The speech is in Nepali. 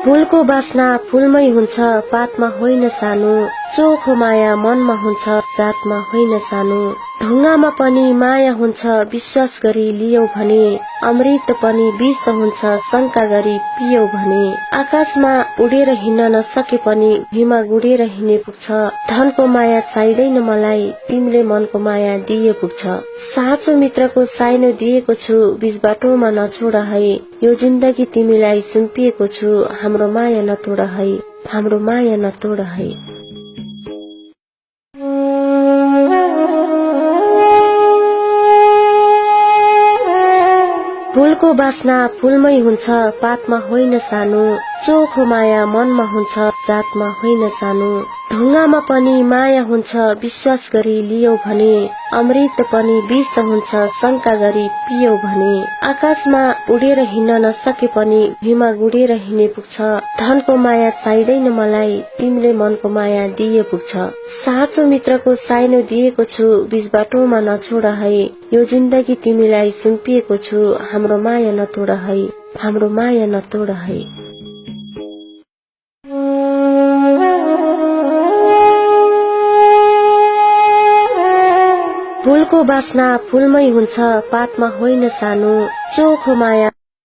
फूलको बास्ना फूलमै हुन्छ, पातमा होइन सानो। चोखो माया मनमा हुन्छ, जातमा होइन सानो। ढुङ्गामा पनि माया हुन्छ, विश्वास गरी लियौ भने। अमृत पनि विष हुन्छ, शंका गरी पियौ भने। आकाशमा उडेर हिँड्न नसके पनि भुइँमा गुडेर हिँडे पुग्छ। धनको माया चाहिँदैन मलाई, तिमीले मनको माया दिए पुग्छ। साँचो मित्रको साइनो दिएको छु, बीच बाटोमा नछोड है। यो जिन्दगी तिमीलाई सुम्पिएको छु, हाम्रो माया नतोड है, हाम्रो माया नतोड है। फूलको बास्ना फूलमै हुन्छ, पातमा होइन सानो। चोखो माया मनमा हुन्छ, जातमा होइन सानो। ढुङ्गामा पनि माया हुन्छ, विश्वास गरी लियौ भने। अमृत पनि विष हुन्छ, शंका गरी पियौ भने। आकाशमा उडेर हिँड्न नसके पनि भुइँमा गुडेर हिँडे पुग्छ। धनको माया चाहिँदैन मलाई, तिमीले मनको माया दिए पुग्छ। साँचो मित्रको साइनो दिएको छु, बीच बाटोमा नछोड है। यो जिन्दगी तिमीलाई सुम्पिएको छु, हाम्रो माया नतोड है, हाम्रो माया नतोड है। फूलको बास्ना फूलमै हुन्छ, पातमा होइन सानो। चोखो माया